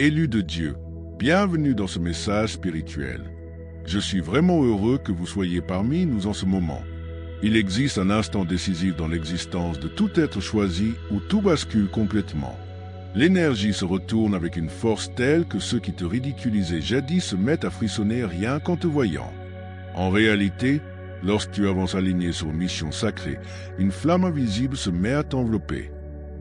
Élus de Dieu, bienvenue dans ce message spirituel. Je suis vraiment heureux que vous soyez parmi nous en ce moment. Il existe un instant décisif dans l'existence de tout être choisi où tout bascule complètement. L'énergie se retourne avec une force telle que ceux qui te ridiculisaient jadis se mettent à frissonner rien qu'en te voyant. En réalité, lorsque tu avances aligné sur une mission sacrée, une flamme invisible se met à t'envelopper.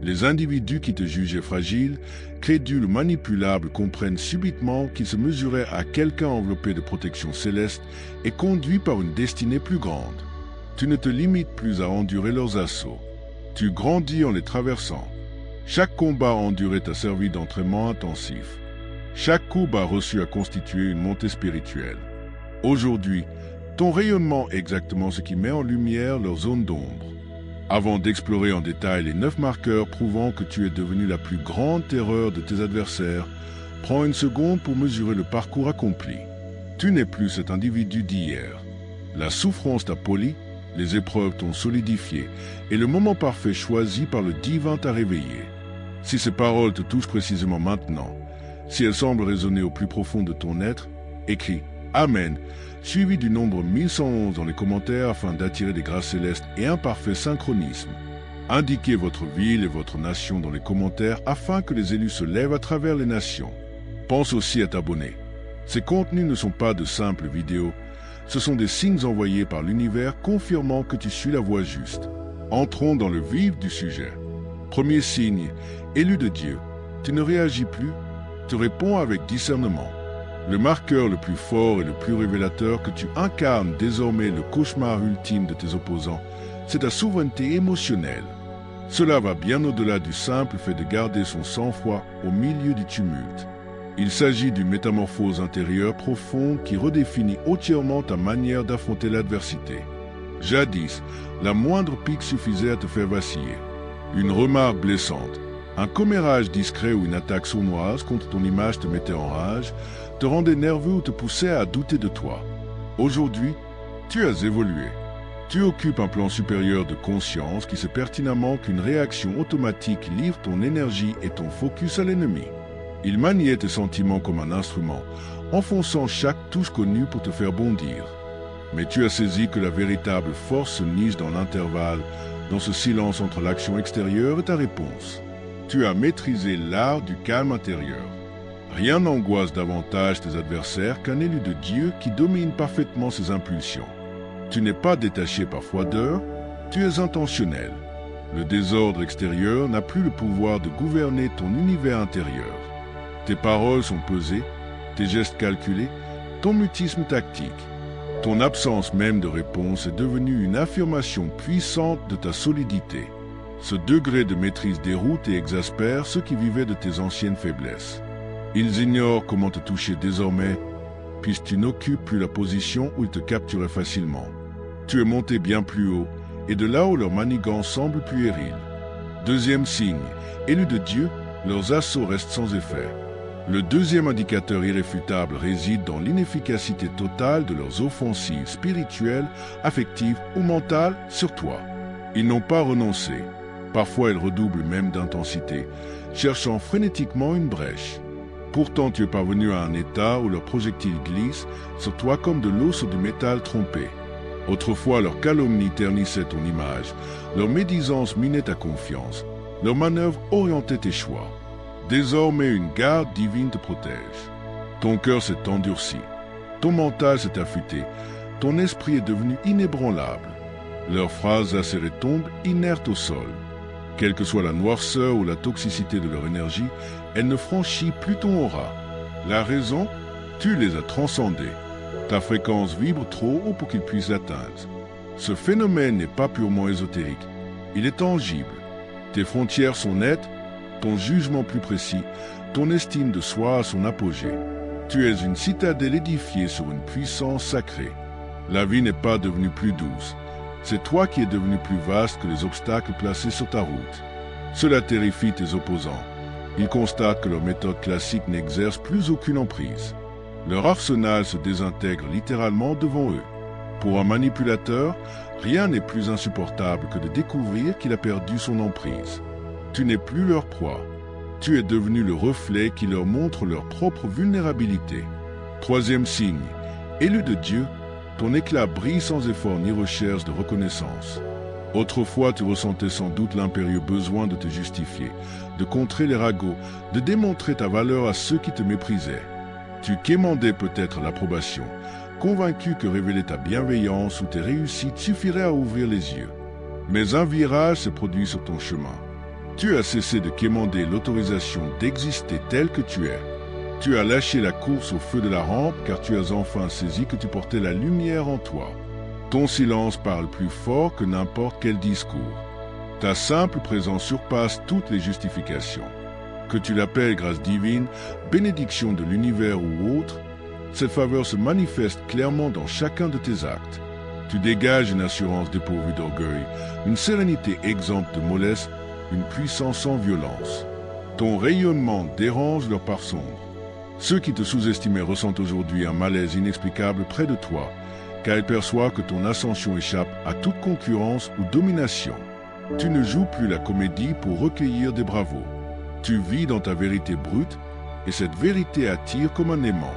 Les individus qui te jugeaient fragile, crédules ou manipulables comprennent subitement qu'ils se mesuraient à quelqu'un enveloppé de protection céleste et conduit par une destinée plus grande. Tu ne te limites plus à endurer leurs assauts. Tu grandis en les traversant. Chaque combat enduré t'a servi d'entraînement intensif. Chaque coup a reçu à constituer une montée spirituelle. Aujourd'hui, ton rayonnement est exactement ce qui met en lumière leur zone d'ombre. Avant d'explorer en détail les 9 marqueurs prouvant que tu es devenu la plus grande terreur de tes adversaires, prends une seconde pour mesurer le parcours accompli. Tu n'es plus cet individu d'hier. La souffrance t'a poli, les épreuves t'ont solidifié, et le moment parfait choisi par le divin t'a réveillé. Si ces paroles te touchent précisément maintenant, si elles semblent résonner au plus profond de ton être, écris « Amen » suivi du nombre 1111 dans les commentaires afin d'attirer des grâces célestes et un parfait synchronisme. Indiquez votre ville et votre nation dans les commentaires afin que les élus se lèvent à travers les nations. Pense aussi à t'abonner. Ces contenus ne sont pas de simples vidéos, ce sont des signes envoyés par l'univers confirmant que tu suis la voie juste. Entrons dans le vif du sujet. Premier signe, élu de Dieu. Tu ne réagis plus, tu réponds avec discernement. Le marqueur le plus fort et le plus révélateur que tu incarnes désormais le cauchemar ultime de tes opposants, c'est ta souveraineté émotionnelle. Cela va bien au-delà du simple fait de garder son sang-froid au milieu du tumulte. Il s'agit d'une métamorphose intérieure profonde qui redéfinit entièrement ta manière d'affronter l'adversité. Jadis, la moindre pique suffisait à te faire vaciller. Une remarque blessante, un commérage discret ou une attaque sournoise contre ton image te mettait en rage, te rendait nerveux ou te poussait à douter de toi. Aujourd'hui, tu as évolué. Tu occupes un plan supérieur de conscience qui sait pertinemment qu'une réaction automatique livre ton énergie et ton focus à l'ennemi. Il maniait tes sentiments comme un instrument, enfonçant chaque touche connue pour te faire bondir. Mais tu as saisi que la véritable force se niche dans l'intervalle, dans ce silence entre l'action extérieure et ta réponse. Tu as maîtrisé l'art du calme intérieur. Rien n'angoisse davantage tes adversaires qu'un élu de Dieu qui domine parfaitement ses impulsions. Tu n'es pas détaché par froideur, tu es intentionnel. Le désordre extérieur n'a plus le pouvoir de gouverner ton univers intérieur. Tes paroles sont pesées, tes gestes calculés, ton mutisme tactique. Ton absence même de réponse est devenue une affirmation puissante de ta solidité. Ce degré de maîtrise déroute et exaspère ceux qui vivaient de tes anciennes faiblesses. Ils ignorent comment te toucher désormais, puisque tu n'occupes plus la position où ils te capturaient facilement. Tu es monté bien plus haut, et de là où leur manigance semble puérile. Deuxième signe, élus de Dieu, leurs assauts restent sans effet. Le deuxième indicateur irréfutable réside dans l'inefficacité totale de leurs offensives spirituelles, affectives ou mentales sur toi. Ils n'ont pas renoncé. Parfois, elles redoublent même d'intensité, cherchant frénétiquement une brèche. Pourtant, tu es parvenu à un état où leurs projectiles glissent sur toi comme de l'eau sur du métal trompé. Autrefois, leur calomnie ternissait ton image, leur médisance minait ta confiance, leurs manœuvres orientaient tes choix. Désormais, une garde divine te protège. Ton cœur s'est endurci, ton mental s'est affûté, ton esprit est devenu inébranlable. Leurs phrases acérées tombent inertes au sol. Quelle que soit la noirceur ou la toxicité de leur énergie, elle ne franchit plus ton aura. La raison, tu les as transcendés. Ta fréquence vibre trop haut pour qu'ils puissent l'atteindre. Ce phénomène n'est pas purement ésotérique, il est tangible. Tes frontières sont nettes, ton jugement plus précis, ton estime de soi à son apogée. Tu es une citadelle édifiée sur une puissance sacrée. La vie n'est pas devenue plus douce. C'est toi qui es devenu plus vaste que les obstacles placés sur ta route. Cela terrifie tes opposants. Ils constatent que leur méthode classique n'exerce plus aucune emprise. Leur arsenal se désintègre littéralement devant eux. Pour un manipulateur, rien n'est plus insupportable que de découvrir qu'il a perdu son emprise. Tu n'es plus leur proie. Tu es devenu le reflet qui leur montre leur propre vulnérabilité. Troisième signe, élu de Dieu, ton éclat brille sans effort ni recherche de reconnaissance. Autrefois, tu ressentais sans doute l'impérieux besoin de te justifier, de contrer les ragots, de démontrer ta valeur à ceux qui te méprisaient. Tu quémandais peut-être l'approbation, convaincu que révéler ta bienveillance ou tes réussites suffirait à ouvrir les yeux. Mais un virage se produit sur ton chemin. Tu as cessé de quémander l'autorisation d'exister tel que tu es. Tu as lâché la course au feu de la rampe car tu as enfin saisi que tu portais la lumière en toi. Ton silence parle plus fort que n'importe quel discours. Ta simple présence surpasse toutes les justifications. Que tu l'appelles grâce divine, bénédiction de l'univers ou autre, cette faveur se manifeste clairement dans chacun de tes actes. Tu dégages une assurance dépourvue d'orgueil, une sérénité exempte de mollesse, une puissance sans violence. Ton rayonnement dérange leur part sombre. Ceux qui te sous-estimaient ressentent aujourd'hui un malaise inexplicable près de toi, car ils perçoivent que ton ascension échappe à toute concurrence ou domination. Tu ne joues plus la comédie pour recueillir des bravos. Tu vis dans ta vérité brute, et cette vérité attire comme un aimant.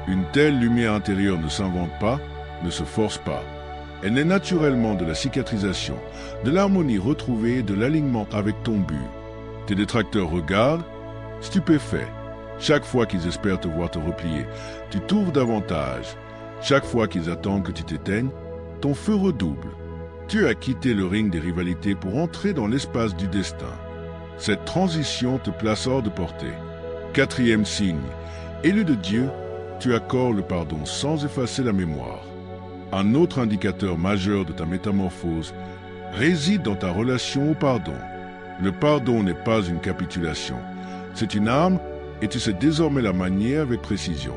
Une telle lumière intérieure ne s'invente pas, ne se force pas. Elle naît naturellement de la cicatrisation, de l'harmonie retrouvée et de l'alignement avec ton but. Tes détracteurs regardent, stupéfaits. Chaque fois qu'ils espèrent te voir te replier, tu t'ouvres davantage. Chaque fois qu'ils attendent que tu t'éteignes, ton feu redouble. Tu as quitté le ring des rivalités pour entrer dans l'espace du destin. Cette transition te place hors de portée. Quatrième signe, élu de Dieu, tu accordes le pardon sans effacer la mémoire. Un autre indicateur majeur de ta métamorphose réside dans ta relation au pardon. Le pardon n'est pas une capitulation, c'est une arme et tu sais désormais la manier avec précision.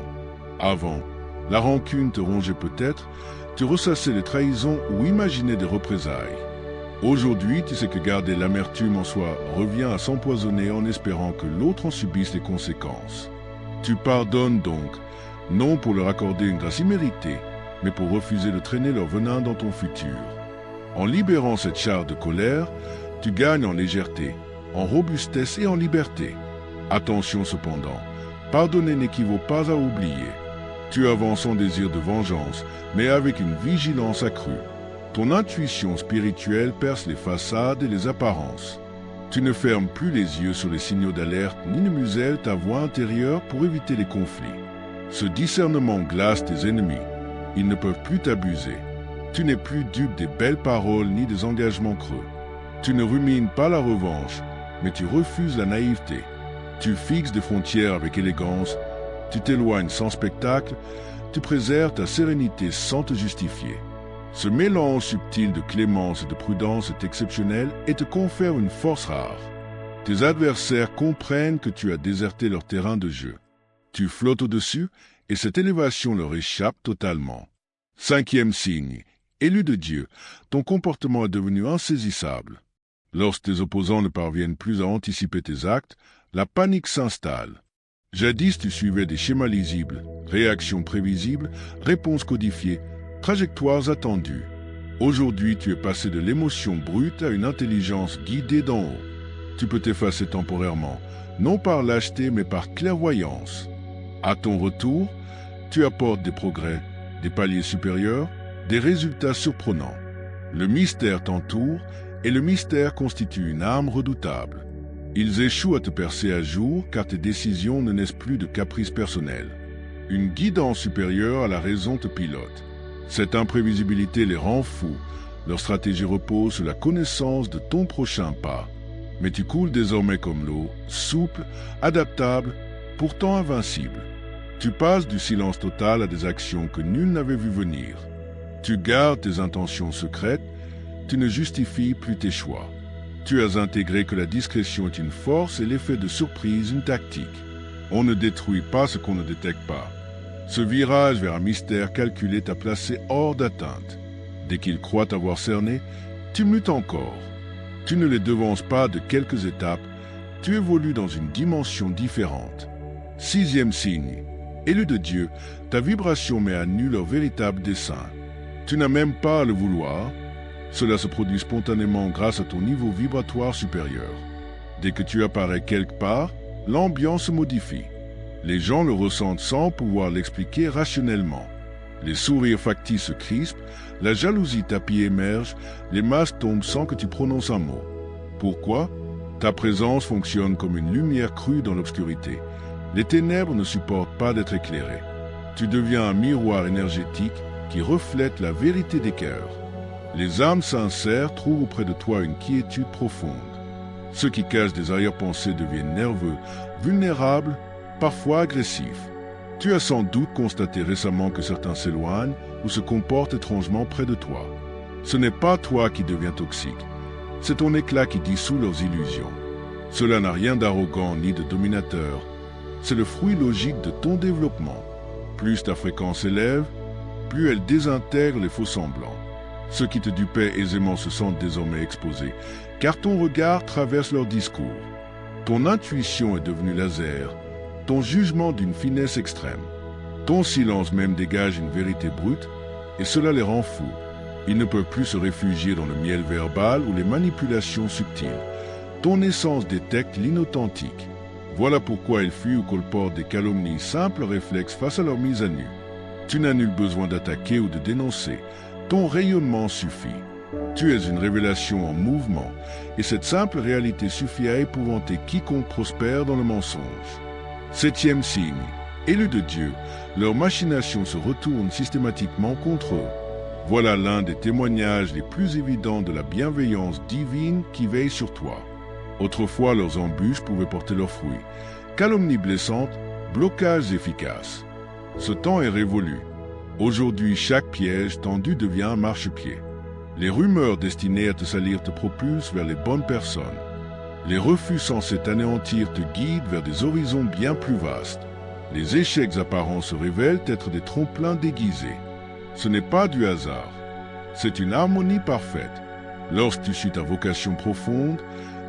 Avant, la rancune te rongeait peut-être, tu ressassais les trahisons ou imaginais des représailles. Aujourd'hui, tu sais que garder l'amertume en soi revient à s'empoisonner en espérant que l'autre en subisse les conséquences. Tu pardonnes donc, non pour leur accorder une grâce imméritée, mais pour refuser de traîner leur venin dans ton futur. En libérant cette charge de colère, tu gagnes en légèreté, en robustesse et en liberté. Attention cependant, pardonner n'équivaut pas à oublier. Tu avances sans désir de vengeance, mais avec une vigilance accrue. Ton intuition spirituelle perce les façades et les apparences. Tu ne fermes plus les yeux sur les signaux d'alerte ni ne muselles ta voix intérieure pour éviter les conflits. Ce discernement glace tes ennemis. Ils ne peuvent plus t'abuser. Tu n'es plus dupe des belles paroles ni des engagements creux. Tu ne rumines pas la revanche, mais tu refuses la naïveté. Tu fixes des frontières avec élégance, tu t'éloignes sans spectacle, tu préserves ta sérénité sans te justifier. Ce mélange subtil de clémence et de prudence est exceptionnel et te confère une force rare. Tes adversaires comprennent que tu as déserté leur terrain de jeu. Tu flottes au-dessus et cette élévation leur échappe totalement. Cinquième signe, élu de Dieu, ton comportement est devenu insaisissable. Lorsque tes opposants ne parviennent plus à anticiper tes actes, la panique s'installe. Jadis, tu suivais des schémas lisibles, réactions prévisibles, réponses codifiées, trajectoires attendues. Aujourd'hui, tu es passé de l'émotion brute à une intelligence guidée d'en haut. Tu peux t'effacer temporairement, non par lâcheté mais par clairvoyance. À ton retour, tu apportes des progrès, des paliers supérieurs, des résultats surprenants. Le mystère t'entoure et le mystère constitue une arme redoutable. Ils échouent à te percer à jour car tes décisions ne naissent plus de caprices personnels. Une guidance supérieure à la raison te pilote. Cette imprévisibilité les rend fous. Leur stratégie repose sur la connaissance de ton prochain pas. Mais tu coules désormais comme l'eau, souple, adaptable, pourtant invincible. Tu passes du silence total à des actions que nul n'avait vu venir. Tu gardes tes intentions secrètes, tu ne justifies plus tes choix. Tu as intégré que la discrétion est une force et l'effet de surprise une tactique. On ne détruit pas ce qu'on ne détecte pas. Ce virage vers un mystère calculé t'a placé hors d'atteinte. Dès qu'ils croient t'avoir cerné, tu mutes encore. Tu ne les devances pas de quelques étapes, tu évolues dans une dimension différente. Sixième signe, élu de Dieu, ta vibration met à nu leur véritable dessein. Tu n'as même pas à le vouloir. Cela se produit spontanément grâce à ton niveau vibratoire supérieur. Dès que tu apparais quelque part, l'ambiance se modifie. Les gens le ressentent sans pouvoir l'expliquer rationnellement. Les sourires factices se crispent, la jalousie tapie émerge, les masques tombent sans que tu prononces un mot. Pourquoi? Ta présence fonctionne comme une lumière crue dans l'obscurité. Les ténèbres ne supportent pas d'être éclairées. Tu deviens un miroir énergétique qui reflète la vérité des cœurs. Les âmes sincères trouvent auprès de toi une quiétude profonde. Ceux qui cachent des arrière-pensées deviennent nerveux, vulnérables, parfois agressifs. Tu as sans doute constaté récemment que certains s'éloignent ou se comportent étrangement près de toi. Ce n'est pas toi qui deviens toxique, c'est ton éclat qui dissout leurs illusions. Cela n'a rien d'arrogant ni de dominateur, c'est le fruit logique de ton développement. Plus ta fréquence élève, plus elle désintègre les faux semblants. Ceux qui te dupaient aisément se sentent désormais exposés, car ton regard traverse leur discours. Ton intuition est devenue laser, ton jugement d'une finesse extrême. Ton silence même dégage une vérité brute, et cela les rend fous. Ils ne peuvent plus se réfugier dans le miel verbal ou les manipulations subtiles. Ton essence détecte l'inauthentique. Voilà pourquoi ils fuient ou colportent des calomnies simples réflexes face à leur mise à nu. Tu n'as nul besoin d'attaquer ou de dénoncer. Ton rayonnement suffit. Tu es une révélation en mouvement, et cette simple réalité suffit à épouvanter quiconque prospère dans le mensonge. 7e signe, élus de Dieu, leurs machinations se retournent systématiquement contre eux. Voilà l'un des témoignages les plus évidents de la bienveillance divine qui veille sur toi. Autrefois, leurs embûches pouvaient porter leurs fruits. Calomnies blessantes, blocages efficaces. Ce temps est révolu. Aujourd'hui, chaque piège tendu devient un marchepied. Les rumeurs destinées à te salir te propulsent vers les bonnes personnes. Les refus censés t'anéantir te guident vers des horizons bien plus vastes. Les échecs apparents se révèlent être des trompe-l'œil déguisés. Ce n'est pas du hasard. C'est une harmonie parfaite. Lorsque tu suis ta vocation profonde,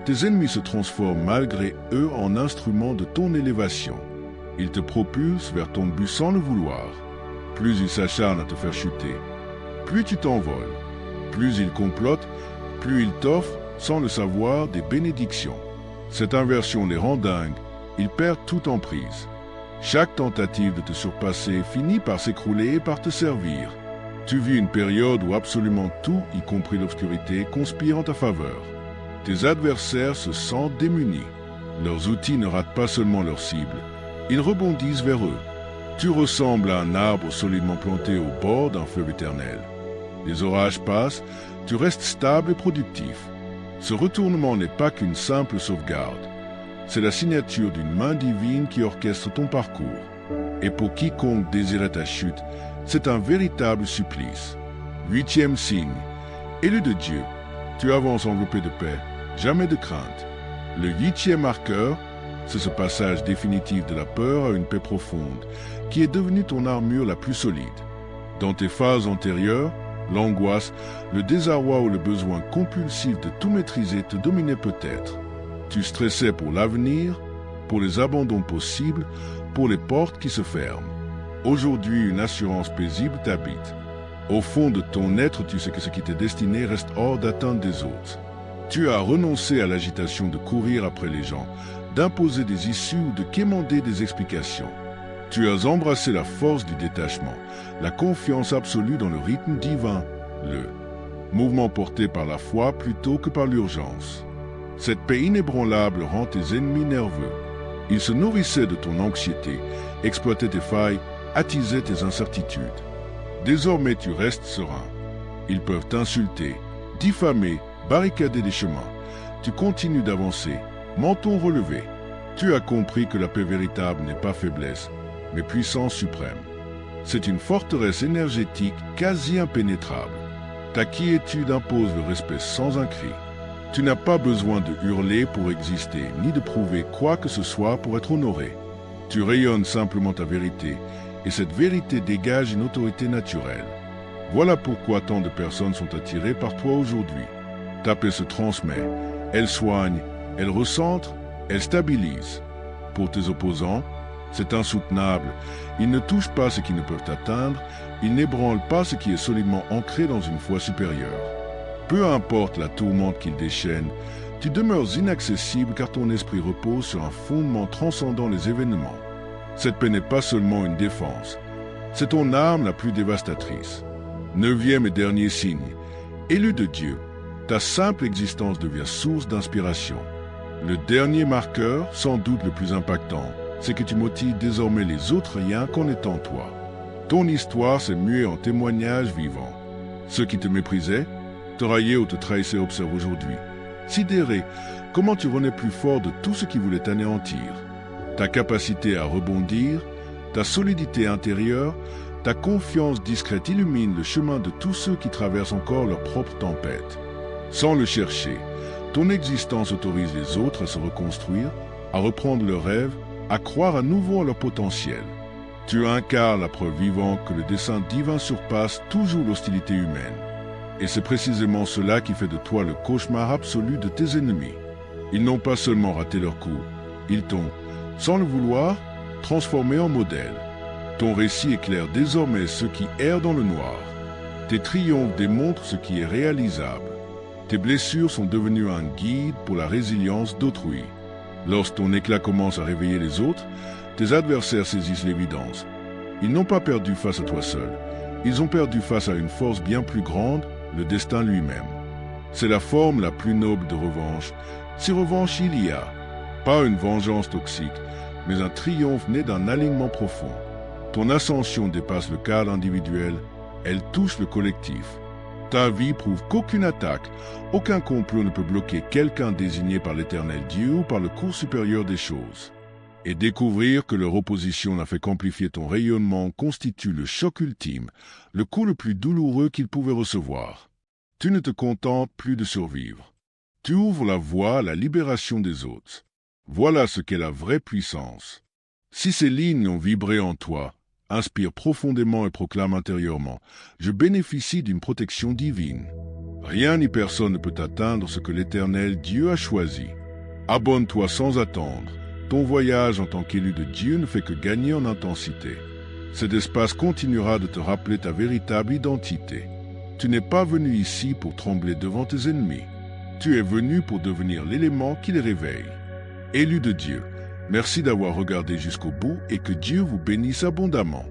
tes ennemis se transforment malgré eux en instruments de ton élévation. Ils te propulsent vers ton but sans le vouloir. Plus ils s'acharnent à te faire chuter, plus tu t'envoles. Plus ils complotent, plus ils t'offrent, sans le savoir, des bénédictions. Cette inversion les rend dingues, ils perdent toute emprise. Chaque tentative de te surpasser finit par s'écrouler et par te servir. Tu vis une période où absolument tout, y compris l'obscurité, conspire en ta faveur. Tes adversaires se sentent démunis. Leurs outils ne ratent pas seulement leur cible, ils rebondissent vers eux. Tu ressembles à un arbre solidement planté au bord d'un fleuve éternel. Les orages passent, tu restes stable et productif. Ce retournement n'est pas qu'une simple sauvegarde. C'est la signature d'une main divine qui orchestre ton parcours. Et pour quiconque désirait ta chute, c'est un véritable supplice. 8e signe, élu de Dieu, tu avances enveloppé de paix, jamais de crainte. Le 8e marqueur, c'est ce passage définitif de la peur à une paix profonde, qui est devenue ton armure la plus solide. Dans tes phases antérieures, l'angoisse, le désarroi ou le besoin compulsif de tout maîtriser te dominait peut-être. Tu stressais pour l'avenir, pour les abandons possibles, pour les portes qui se ferment. Aujourd'hui, une assurance paisible t'habite. Au fond de ton être, tu sais que ce qui t'est destiné reste hors d'atteinte des autres. Tu as renoncé à l'agitation de courir après les gens, d'imposer des issues ou de quémander des explications. Tu as embrassé la force du détachement, la confiance absolue dans le rythme divin, le mouvement porté par la foi plutôt que par l'urgence. Cette paix inébranlable rend tes ennemis nerveux. Ils se nourrissaient de ton anxiété, exploitaient tes failles, attisaient tes incertitudes. Désormais tu restes serein. Ils peuvent t'insulter, diffamer, barricader des chemins. Tu continues d'avancer, menton relevé. Tu as compris que la paix véritable n'est pas faiblesse, mais puissance suprême. C'est une forteresse énergétique quasi impénétrable. Ta quiétude impose le respect sans un cri. Tu n'as pas besoin de hurler pour exister, ni de prouver quoi que ce soit pour être honoré. Tu rayonnes simplement ta vérité, et cette vérité dégage une autorité naturelle. Voilà pourquoi tant de personnes sont attirées par toi aujourd'hui. Ta paix se transmet, elle soigne, elle recentre, elle stabilise. Pour tes opposants, c'est insoutenable. Ils ne touchent pas ce qu'ils ne peuvent atteindre, ils n'ébranlent pas ce qui est solidement ancré dans une foi supérieure. Peu importe la tourmente qu'ils déchaînent, Tu demeures inaccessible car ton esprit repose sur un fondement transcendant les événements. Cette paix n'est pas seulement une défense, c'est ton arme la plus dévastatrice. 9e et dernier signe, élu de Dieu, ta simple existence devient source d'inspiration. Le dernier marqueur, sans doute le plus impactant, c'est que tu motives désormais les autres rien qu'en étant toi. Ton histoire s'est muée en témoignage vivant. Ceux qui te méprisaient, te raillaient ou te trahissaient observent aujourd'hui. Sidérés, comment tu renais plus fort de tout ce qui voulait t'anéantir. Ta capacité à rebondir, ta solidité intérieure, ta confiance discrète illumine le chemin de tous ceux qui traversent encore leur propre tempête. Sans le chercher, ton existence autorise les autres à se reconstruire, à reprendre leurs rêves, à croire à nouveau en leur potentiel. Tu incarnes la preuve vivante que le dessein divin surpasse toujours l'hostilité humaine. Et c'est précisément cela qui fait de toi le cauchemar absolu de tes ennemis. Ils n'ont pas seulement raté leur coup, ils t'ont, sans le vouloir, transformé en modèle. Ton récit éclaire désormais ceux qui errent dans le noir. Tes triomphes démontrent ce qui est réalisable. Tes blessures sont devenues un guide pour la résilience d'autrui. Lorsque ton éclat commence à réveiller les autres, tes adversaires saisissent l'évidence. Ils n'ont pas perdu face à toi seul. Ils ont perdu face à une force bien plus grande, le destin lui-même. C'est la forme la plus noble de revanche, si revanche il y a. Pas une vengeance toxique, mais un triomphe né d'un alignement profond. Ton ascension dépasse le cadre individuel, elle touche le collectif. Ta vie prouve qu'aucune attaque, aucun complot ne peut bloquer quelqu'un désigné par l'Éternel Dieu ou par le cours supérieur des choses. Et découvrir que leur opposition n'a fait qu'amplifier ton rayonnement constitue le choc ultime, le coup le plus douloureux qu'ils pouvaient recevoir. Tu ne te contentes plus de survivre. Tu ouvres la voie à la libération des autres. Voilà ce qu'est la vraie puissance. Si ces lignes ont vibré en toi, inspire profondément et proclame intérieurement « Je bénéficie d'une protection divine ». Rien ni personne ne peut atteindre ce que l'Éternel Dieu a choisi. Abonne-toi sans attendre. Ton voyage en tant qu'élu de Dieu ne fait que gagner en intensité. Cet espace continuera de te rappeler ta véritable identité. Tu n'es pas venu ici pour trembler devant tes ennemis. Tu es venu pour devenir l'élément qui les réveille. Élu de Dieu, merci d'avoir regardé jusqu'au bout et que Dieu vous bénisse abondamment.